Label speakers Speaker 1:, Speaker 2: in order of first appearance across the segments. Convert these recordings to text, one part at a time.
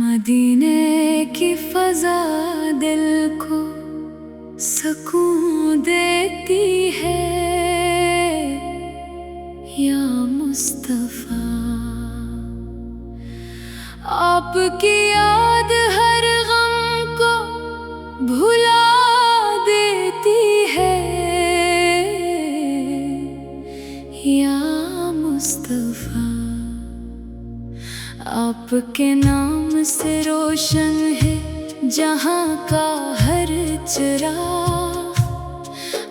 Speaker 1: مدینے کی فضا دل کو سکون دیتی ہے یا مصطفیٰ، آپ کی یاد ہر غم کو بھلا دیتی ہے یا مصطفیٰ، آپ کے نام سے روشن ہے جہاں کا ہر چراغ،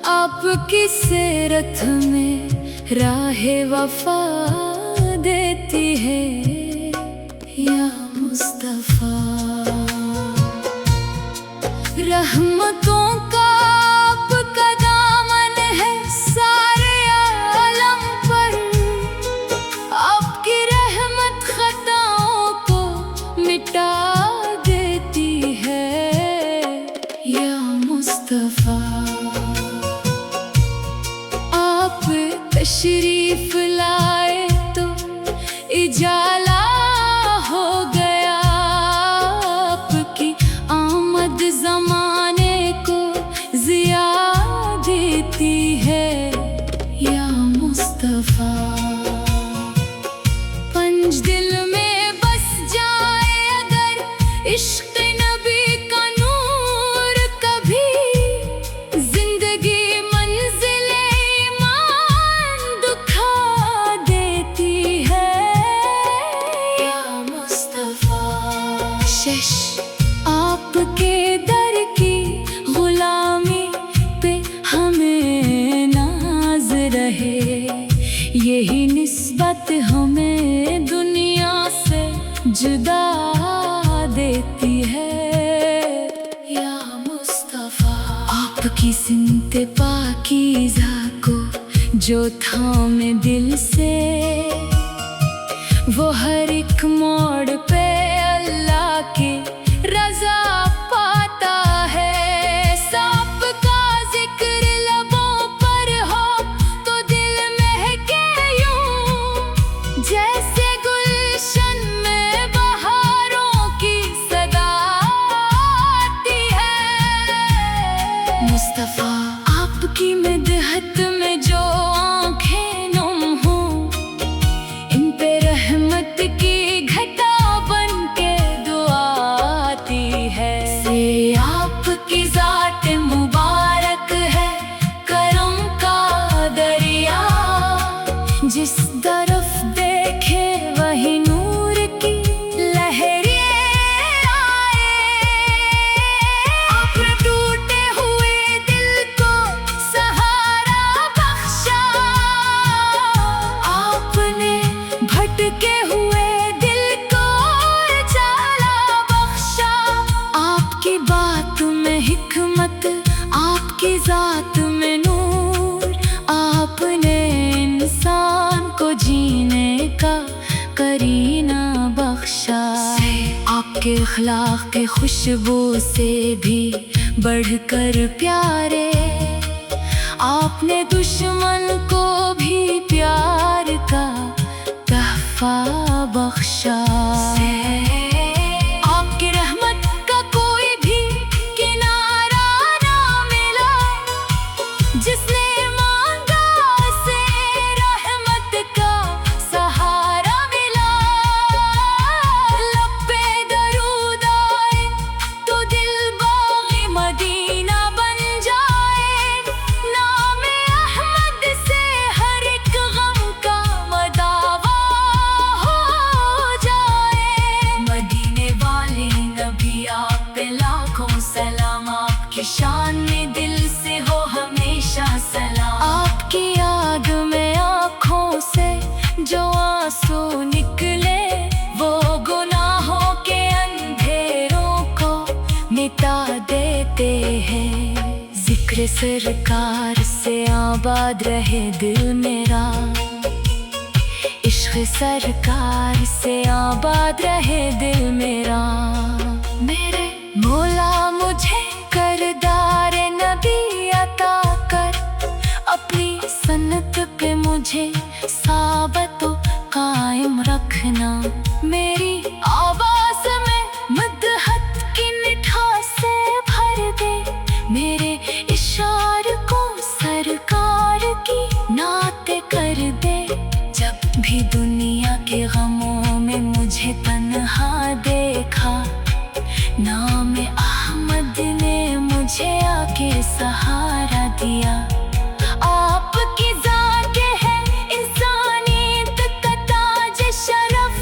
Speaker 1: آپ کی سیرت میں راہ وفا دیتی ہے یا مصطفیٰ، رحمتوں کا آپ کا دامن ہے سارے عالم پر، آپ کی رحمت خطاؤں کو مٹا دیتی ہے یا مصطفیٰ، آپ تشریف لائے تو اجالا ہو گیا، آپ کی آمد زمانے کو ضیا دیتی ہے یا مصطفیٰ، پنج دل میں بس جائے اگر عشق نبی کا نور، کبھی زندگی منزل ایمان دکھا دیتی ہے یا مصطفیٰ، شش آپ کے در کی غلامی پہ ہمیں ناز رہے، یہی نسبت ہمیں دنیا سے جدا دیتی ہے یا مصطفیٰ، آپ کی سمت پاکیزہ کو جو تھامے دل سے، وہ ہر ایک موڑ پہ اللہ کی رضا پاتا ہے، سب کا ذکر لبوں پر ہو تو دل مہکے یوں، جیسے گلشن میں بہاروں کی صدا آتی ہے، مصطفیٰ آپ کی مدحت میں جو آنکھیں نم ہوں، ان پہ رحمت کی گھٹا بن کے دعا آتی ہے، سے آپ کی ذات مبارک ہے کرم کا دریا، جس طرف دیکھے وہی نور کی لہریں آئے، آپ نے ٹوٹے ہوئے دل کو سہارا بخشا، آپ نے بھٹکے ہوئے دل کو اجالا بخشا، آپ کی بات میں حکمت، آپ کی ذات میں نور، آپ نے انسان کو جینے کا کرینہ بخشا، آپ کے اخلاق کے خوشبو سے بھی بڑھ کر پیارے، آپ نے دشمن کو بھی پیار کا تحفہ بخشا، آپ کی رحمت کا کوئی بھی کنارہ نہ ملا، جس نے مانگا اسے رحمت کا سہارا ملا، لب پہ درود آئے تو دل باغ مدینہ بن جائے، نام احمد سے ہر ایک غم کا مداوا ہو جائے، مدینے والے نبی آپ پہ لاکھوں سلام، آپ کی شان میں دل سے ہو ہمیشہ سلام، آپ کی یاد میں آنکھوں سے جو آنسو نکلے، وہ گناہوں کے اندھیروں کو مٹا دیتے ہیں، ذکر سرکار سے آباد رہے دل میرا، عشق سرکار سے آباد رہے دل میرا، میرے مولا مجھے کردار نبی عطا کر، اپنی سنت پہ مجھے ثابت و قائم कदम रखना। मेरी आवाज में मदहत की मिठास से भर दे, मेरे इशारे को सरकार की नाते कर दे। जब भी दुनिया के गमों में मुझे तन्हा देखा, नाम अहमद ने मुझे आके सहारा दिया। आपकी ज़ात है इंसानियत का ताज शरफ,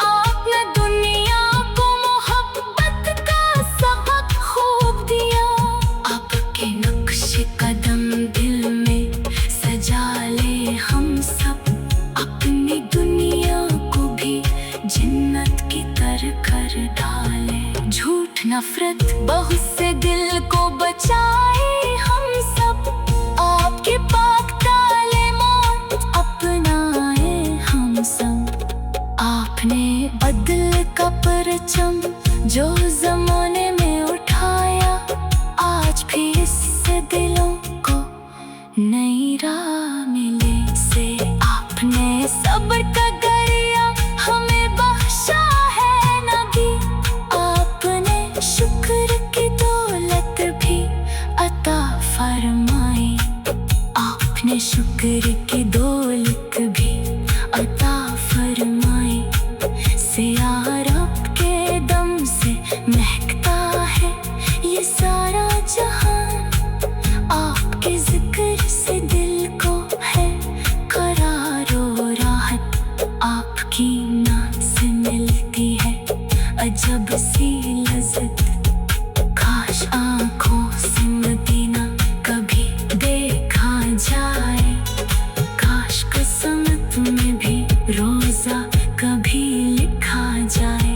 Speaker 1: आपने दुनिया को मोहब्बत का सबक खूब दिया। आपके नक्श कदम दिल में सजा ले हम सब, अपनी दुनिया को भी जन्नत की तरह कर डाले। झूठ नफरत बहुत से दिल को बचाए हम सब, आपके पाक ताले मौत अपनाए हम सब। आपने अदल का परचम जो ज़माने में उठाया, आज भी इससे दिलों को नई राह मिले से। आपने सब्र का दरिया हमें बख्शा है नबी, आपने शुक्र की दौलत भी अता फरमाई, आपने शुक्र की दौलत भी अता फरमाई। सियारब के दम से महकता है ये सारा जहान, आपके जिक्र से दिल को है करार और राहत। आपकी नाम से मिलती है अजब सी लज़्ज़त, काश आँखों से मदीना कभी देखा जाए, काश किस्मत में भी रोज़ा कभी लिखा जाए।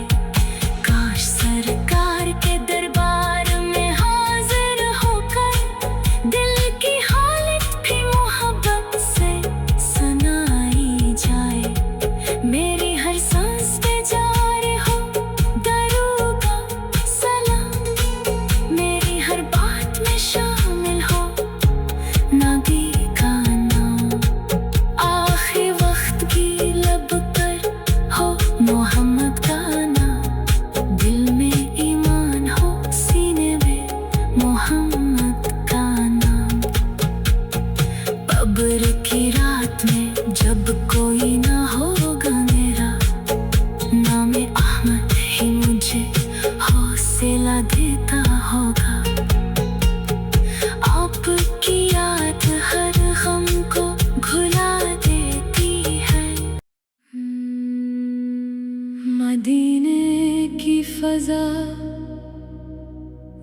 Speaker 1: काश सरकार के दरबार में हाजिर होकर दिल की हालत भी मोहब्बत से सुनाई जाए। मेरी हर सांस पे जारी हो दरूद सलाम, मेरी हर बात में शामिल हो नबी का नाम। आखिर वक्त की लब पर हो मोहम्मद का नाम, दिल में ईमान हो सीने में मोहम्मद का नाम। कब्र की रात में जब कोई ना होगा मेरा, नाम अहमद ही मुझे हौसला देता होगा। आपकी याद हर गम को भुला देती है। मदीने की फजा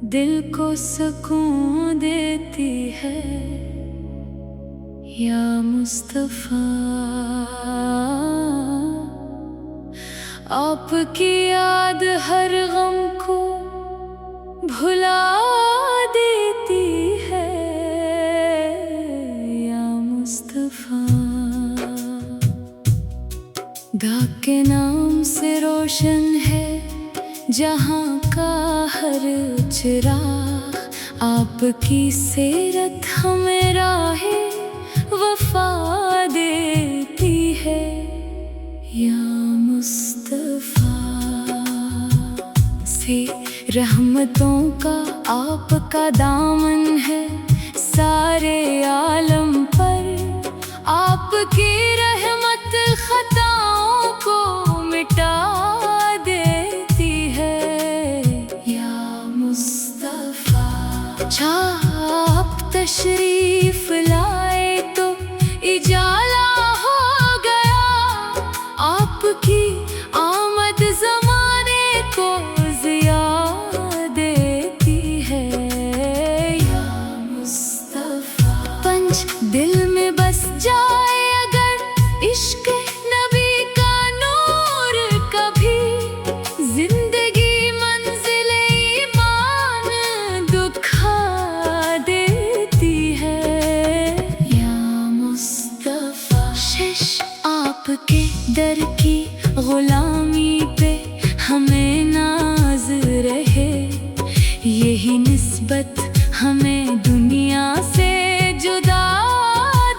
Speaker 1: दिल को सुकून देती है, या मुस्तफा आपकी याद हर गम को भुला देती है, या मुस्तफा। दाग के नाम से रोशन है जहाँ का हर चिराग, आपकी सीरत हमें राहे वफा देती है, या मुस्तफा। से रहमतों का आपका दामन है सारे आलम पर, आपकी रहमत खताओं को मिटा देती है, या मुस्तफा। आप तशरीफ लाए तो इजाला हो गया, आपकी आमद ज़माने को ज़िया देती है, या मुस्तफा। पंच दिल में बस जाए अगर इश्क नबी का नूर, कभी जिंदगी मंजिल ईमान दुखा देती है, या मुस्तफा। शिश आपके दर की गुलामी पे हमें नाज रहे, यही निस्बत हमें दुनिया से जुदा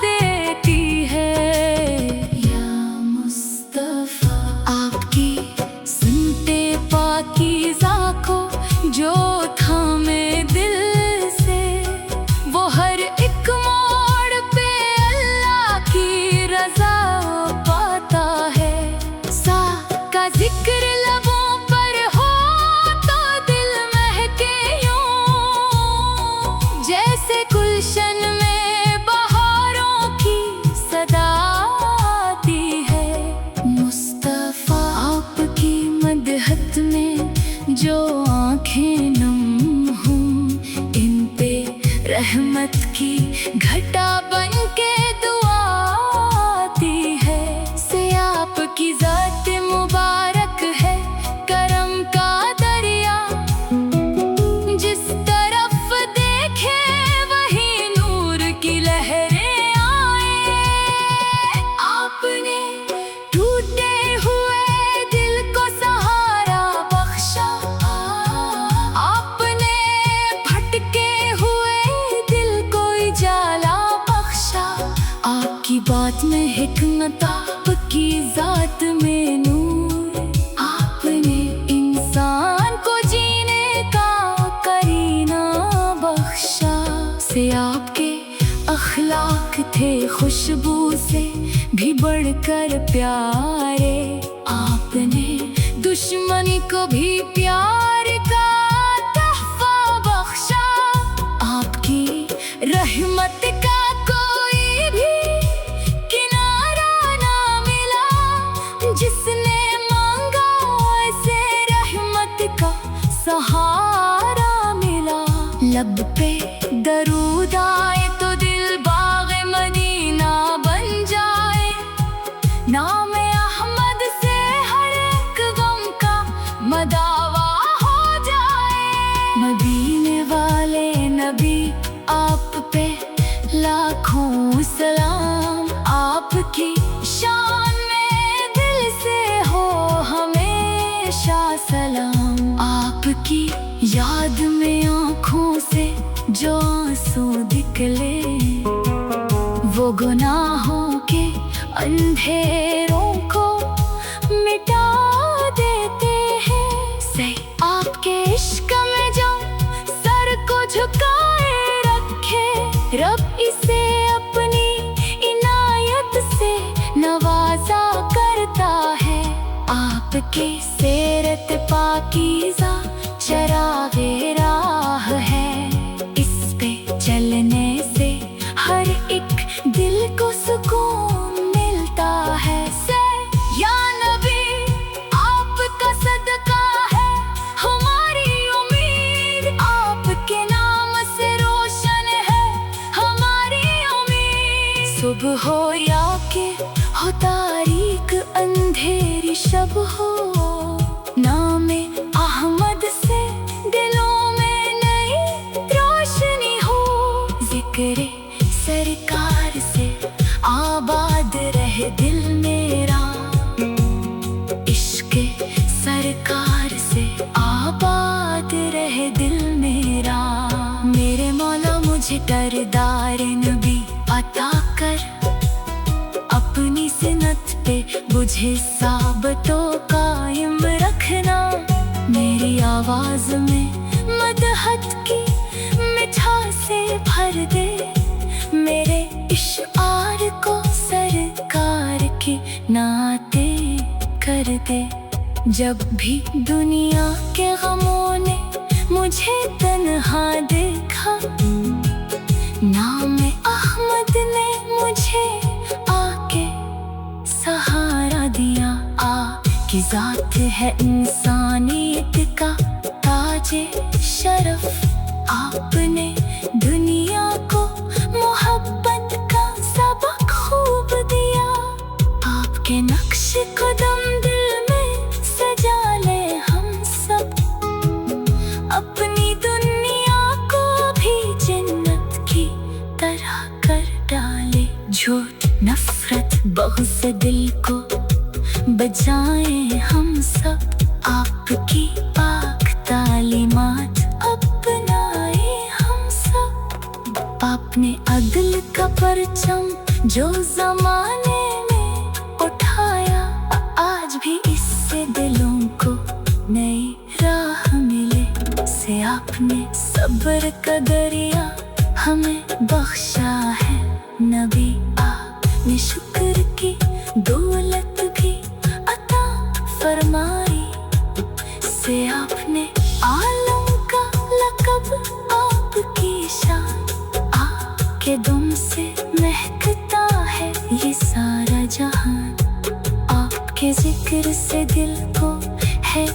Speaker 1: देती है, या मुस्तफा। जो आंखें नम हूँ, इन पे रहमत की घटा बन के दुआ आती है। से आपकी ज़ात मुबारक है, करम का दरिया, जिस तरफ देखे वही नूर की लहरें आए। आपने टूटे हुए दिल को सहारा बख्शा, आपने भटके हुए दिल को उजाला बख्शा। आपकी बात में हिकमत, आपकी ज़ात में नूर, आपने इंसान को जीने का करीना बख्शा। से आपके अखलाक थे खुशबू से भी बढ़कर प्यारे, आपने दुश्मनी को भी प्यार का तोहफा बख्शा। आपकी रहमत का कोई भी किनारा ना मिला, जिसने मांगा ऐसे रहमत का सहारा मिला। लब पे दरूद आए तो दिल बाग़े मदीना बन जाए, नाम अहमद से हर एक गम का मदावा हो जाए। मदीने वाले नबी आप पे लाखों सलाम, आपकी शान में दिल से हो हमेशा सलाम। आपकी याद में आँखों से जो आंसू निकले, वो गुनाहों के अंधेरों को मिटा देते हैं। से आपके इश्क में जो सर को झुकाए रखे, रब इसे अपनी इनायत से नवाजा करता है। आपके सीरत पाकीज़ा चरागे राह है, इस पे चलने से हर एक दिल को सुकून मिलता है। से या नबी आपका सदका है हमारी उम्मीद, आपके नाम से रोशन है हमारी उम्मीद। सुबह हो या कि हो तारीक अंधेरी शब हो, नामे अहमद से दिलों में नई रोशनी हो। जिक्र सरकार से आबाद रहे दिल मेरा, इश्क सरकार से आबाद रहे दिल मेरा। मेरे मौला मुझे दरदार नबी अता कर, अपनी सिनत पे बुझे साबतों कायम रखना। मेरी आवाज में मदहत की मिठासे भर दे, मेरे इशार को सरकार के नाते कर दे। जब भी दुनिया के गमों ने मुझे तन्हा देखा, नाम अहमद ने मुझे आके सहारा दिया। की ज़ात है इंसानियत का ताजे शरफ, आपने दुनिया को मोहब्बत का सबक खूब दिया। आपके नक्श कदम दिल में सजा ले हम सब, अपनी दुनिया को भी जन्नत की तरह कर डाले। झूठ नफरत बग़ज़ से दिल को बजाएं हम सब, आपकी पाक तालीमात अपनाए हम सब। आपने अदल का परचम जो ज़माने में उठाया, आज भी इससे दिलों को नई राह मिले। से आपने सब्र का दरिया हमें बख्शा है नबी, आपने शुक्र की दौलत भी अता फरमाई। से आपने आलम का लक़ब आपकी शान, आपके दम से महकता है ये सारा जहान। आपके जिक्र से दिल को है